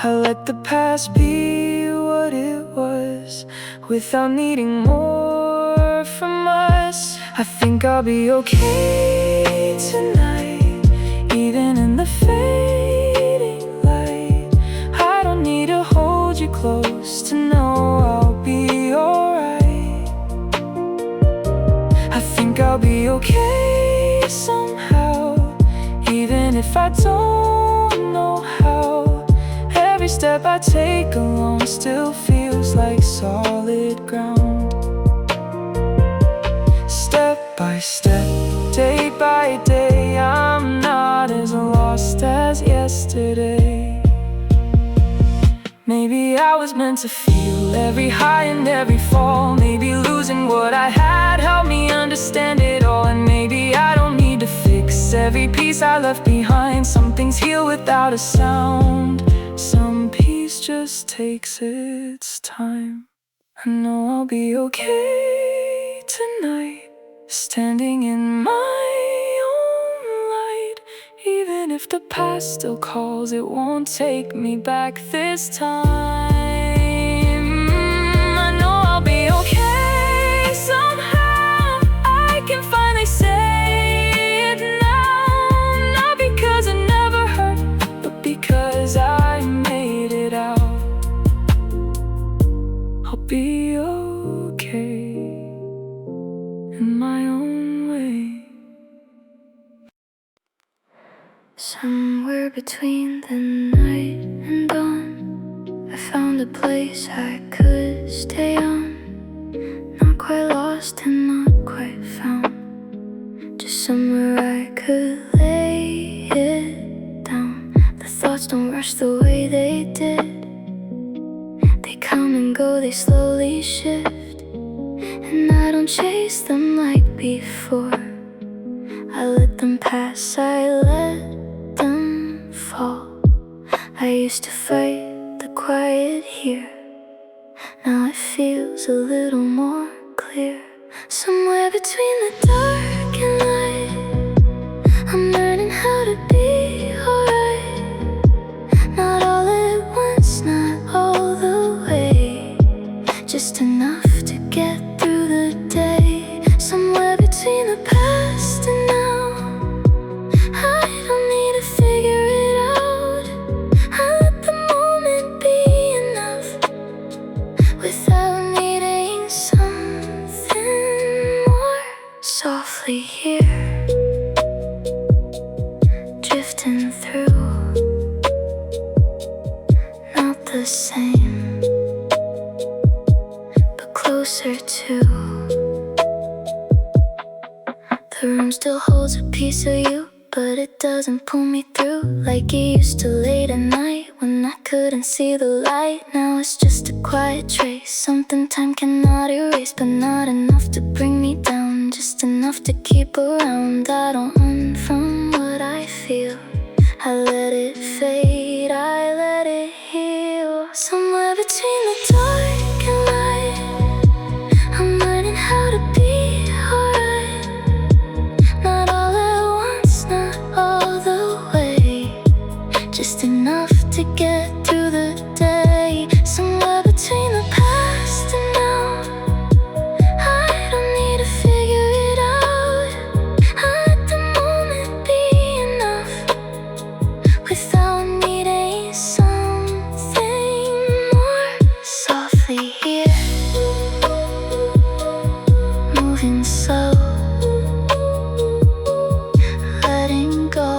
I let the past be what it was, without needing more from us. I think I'll be okay tonight, even in the fading light. I don't need to hold you close to know I'll be alright. I think I'll be okay somehow, even if I don't know how. Every step I take alone still feels like solid ground. Step by step, day by day, I'm not as lost as yesterday. Maybe I was meant to feel every high and every fall. Maybe losing what I had helped me understand it all. And maybe I don't need to fix every piece I left behind. Some things heal without a sound. Some peace just takes its time. I know I'll be okay tonight, standing in my own light. Even if the past still calls, it won't take me back this time. I know I'll be okay somehow. I can finally say it now. Not because it never hurt, but because I made it out. I'll be okay in my own way. Somewhere between the night and dawn, I found a place I could stay on. Not quite lost and not quite found, just somewhere I could lay it down. The thoughts don't rush the way they did. They come and go, they slowly shift, and I don't chase them like before. I let them pass, I let them fall. I used to fight the quiet here, now it feels a little more clear. Somewhere between the dark and light, I'm learning how to be alright. Not all at once, not all the way, just enough to get through the day. Somewhere between the past and now, I don't need to figure it out. I let the moment be enough, without needing something more. Softly here, drifting through, not the same, but closer to. The room still holds a piece of you, but it doesn't pull me through like it used to late at night when I couldn't see the light. Now it's just a quiet trace, something time cannot erase, but not enough to bring me down, just enough to keep around. I don't run from what I feel, I let it fade, I let it heal. Somewhere between the dark and light, I'm learning how to be alright. Not all at once, not all the way, just enough to get through the day. Somewhere between the past and now, I don't need to figure it out. I let the moment be enough without needing something more. Softly here, moving slow, letting go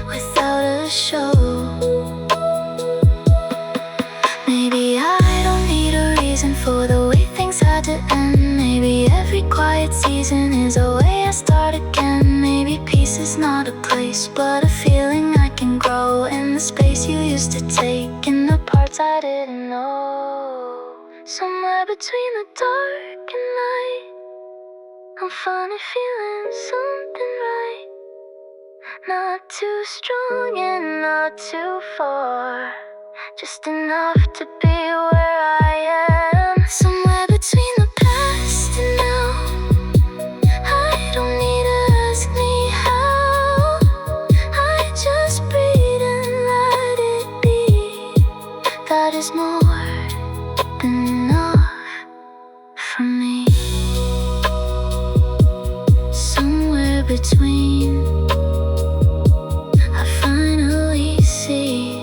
without a show. Maybe I don't need a reason for the way things had to end. Maybe every quiet season is a way I start again. Maybe peace is not a place, but a feeling I can grow in the space you used to take, in the parts I didn't know. Somewhere between the dark and light, I'm finally feeling something right. Not too strong and not too far, just enough to be where I am. Somewhere between the past and now, I don't need to ask me how. I just breathe and let it be. That is more than enough for me. Somewhere between, I finally see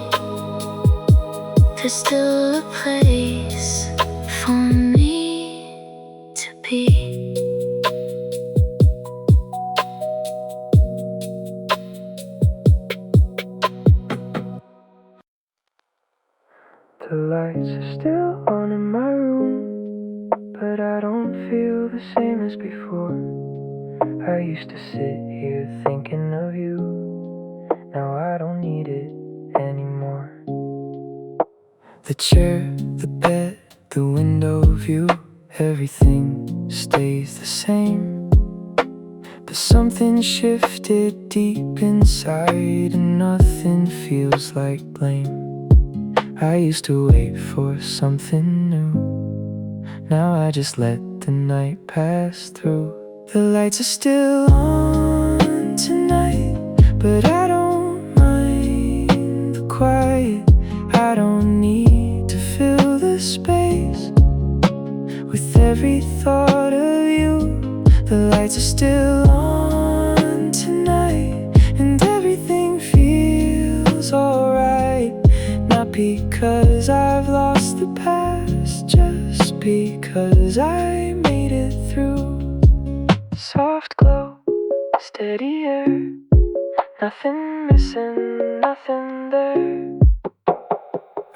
there's still a place for me to be. The lights are still on in my room, but I don't feel the same as before. I used to sit here thinking of you, now I don't need it anymore. The chair, the bed, the window view, everything stays the same. But something shifted deep inside, and nothing feels like blame. I used to wait for something new, now I just let the night pass through. The lights are still on tonight, but I don't mind the quiet. I don't need to fill the space with every thought of you. The lights are still on tonight, and everything feels alright. Not because I've lost the past, just because I made it through. Soft glow, steady air, nothing missing, nothing there.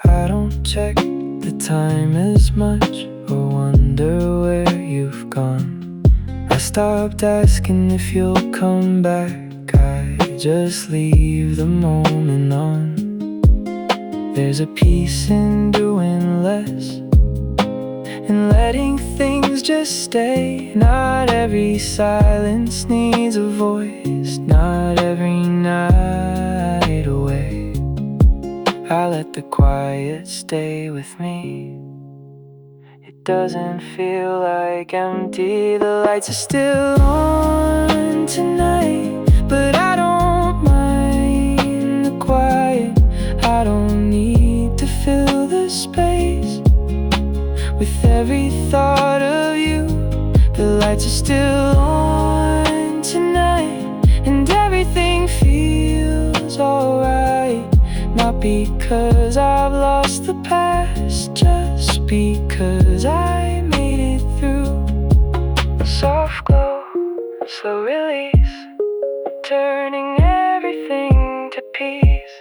I don't check the time as much or wonder where you've gone. I stopped asking if you'll come back, I just leave the moment on. There's a peace in doing less and letting things just stay. Not every silence needs a voice, not every night away. I let the quiet stay with me. It doesn't feel like empty. The lights are still on tonight, but I don't mind the quiet. I don't need to fill the space with every thought of you. The lights are still on tonight, and everything feels alright. Not because I've lost the past, just because I made it through. Soft glow, slow release, turning everything to peace.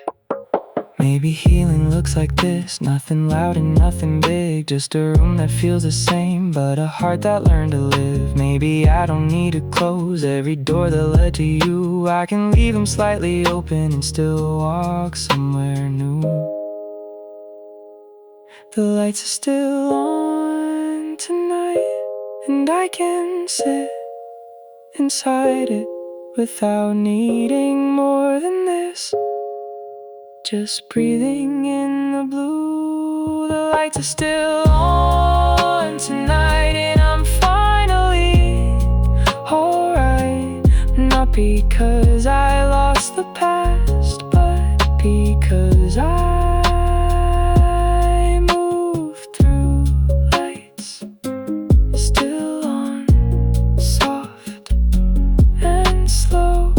Maybe healing looks like this, nothing loud and nothing big, just a room that feels the same, but a heart that learned to live. Maybe I don't need to close every door that led to you. I can leave them slightly open and still walk somewhere new. The lights are still on tonight, and I can sit inside it without needing more than this. Just breathing in the blue. The lights are still on tonight, and I'm finally alright. Not because I lost the past, but because I moved through lights still on, soft and slow.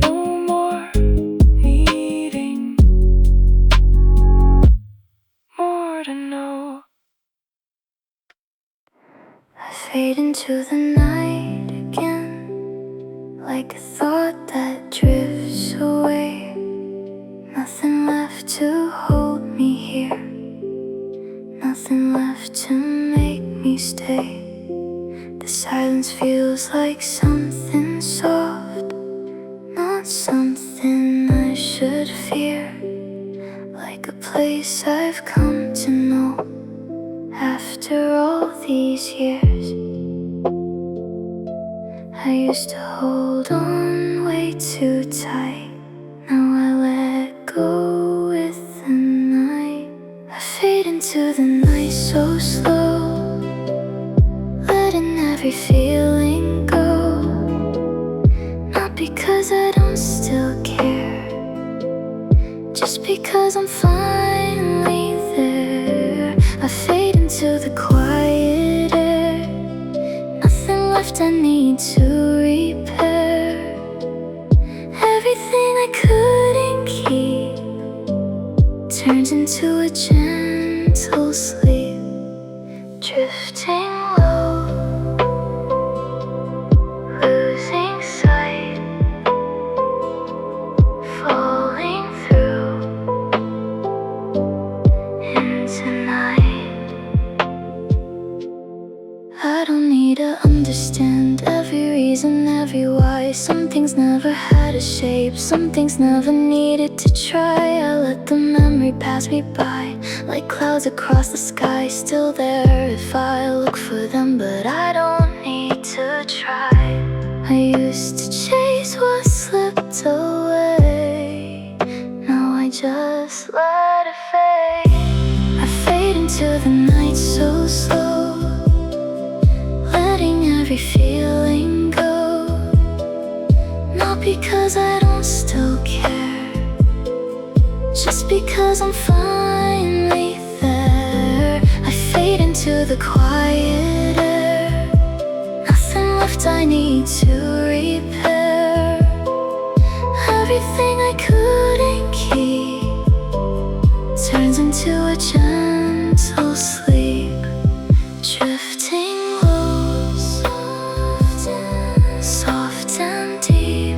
No more needing more to know. I fade into the night again, like a thought that drifts away. Nothing left to hold me here, nothing left to make me stay. The silence feels like something soft, not something I should fear. Like a place I've come to know after all these years. I used to hold on way too tight, now I let go with the night. I fade into the night so slow, letting every feeling go. Not because I don't still care, just because I'm finally there. I fade into the quiet air, nothing left I need to repair. Everything I couldn't keep turns into a gentle sleep, drifting low, losing sight, falling through into night. I don't need to understand every reason, every why. Some things never had a shape, some things never needed to try. I let the memory pass me by, like clouds across the sky, still there if I look for them, but I don't need to try. I used to chase what slipped away, now I just let it fade. I fade into the night so slow, letting every feeling go. Not because I don't still care, just because I'm finally there. I fade into the quiet air, nothing left I need to repair. Everything I couldn't keep turns into a gentle sleep, drifting low, soft and deep.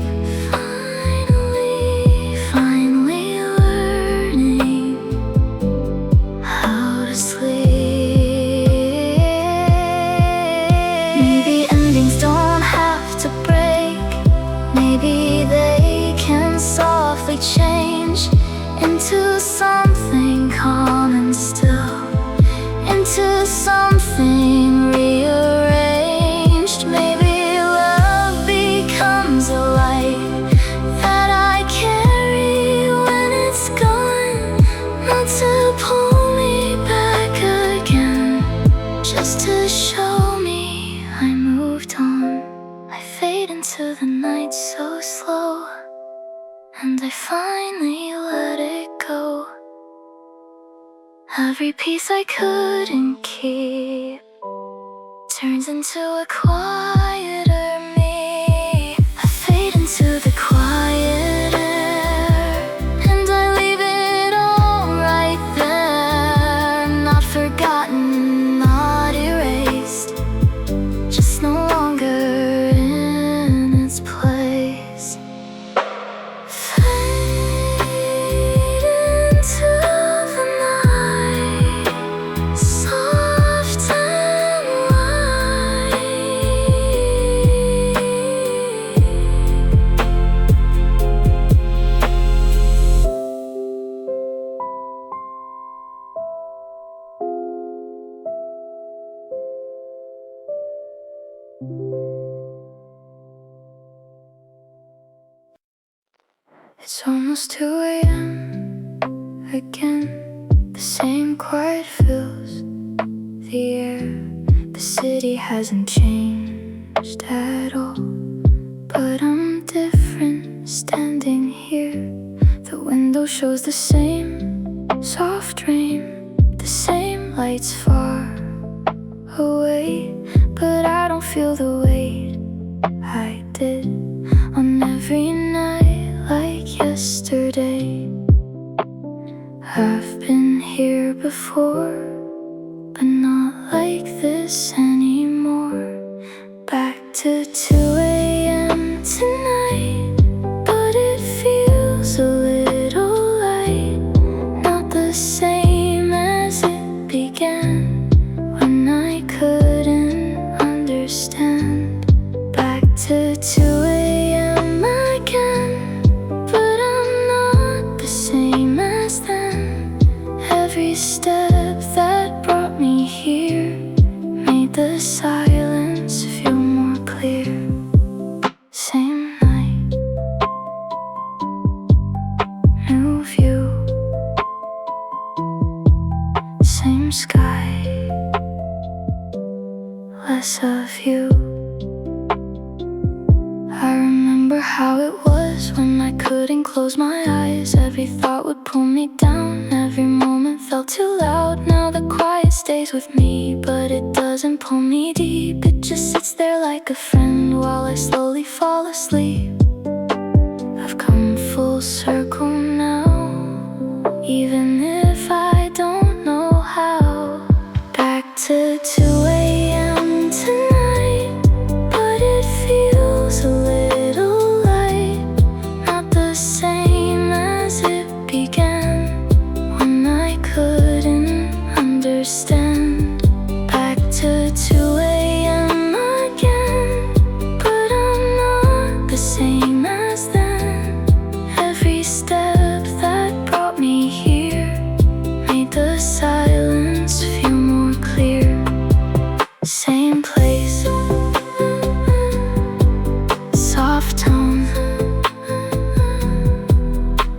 Finally learning how to sleep. Maybe endings don't have to break, maybe they can softly change into something calm and still, into something rearranged. Maybe love becomes a light that I carry when it's gone, not to pull me back again, just to show me I moved on. I fade into the night so slow, and I finally let it go. Every piece I couldn't keep turns into a quieter me. I fade into the quiet air, and I leave it all right there. Not forgotten, not erased, just no longer in its place. Fade into the night, soft and It's almost 2 a.m. again. The same quiet fills the air. The city hasn't changed at all, but I'm different standing here. The window shows the same soft rain, the same lights far away, but I don't feel the weight I did on every night like yesterday. I've been here before, but not like this anymore. Back to 2 a.m. tonight, but it feels a little light. Not the same as it began, when I couldn't understand. Back to 2 a.m. again, but I'm not the same as then. Every step that brought me here made the silence feel more clear. Same night, new view, same sky, less of you. I remember how it was when I couldn't close my eyes. Every thought would pull me down, every moment felt too loud. Now the quiet stays with me, but it doesn't pull me deep. It just sits there like a friend while I slowly fall asleep. I've come full circle now, even if I don't know how. Back to 2 a.m. tonight, but it feels a little light. Not the same as it began, when I couldn't understand. Back to 2 a.m. again, but I'm not the same as then. Every step that brought me here made the silence feel more clear. Same place, soft tone,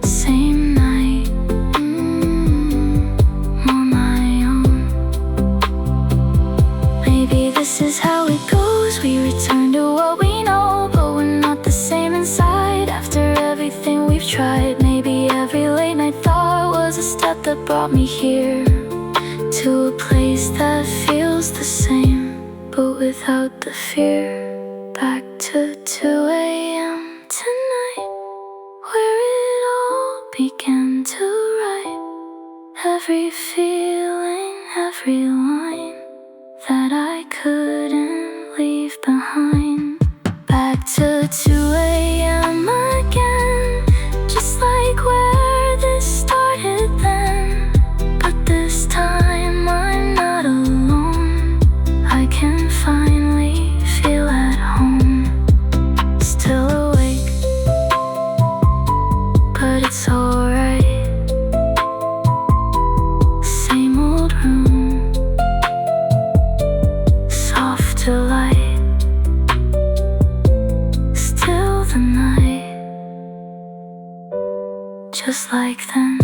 same night, more my own. Maybe this is how it goes, we return to what we know, but we're not the same inside. After everything we've tried, maybe every late night thought was a step that brought me here, to a place that feels the same, but without the fear. Back to 2 a.m. tonight, where it all began to write. Every feeling, every line that I couldn't leave behind. Back to 2 a.m. again, just like where this started then. But this time I'm not alone, I can finally feel at home. Still awake, but it's alright. Same old room, soft delight. Still the night, just like then.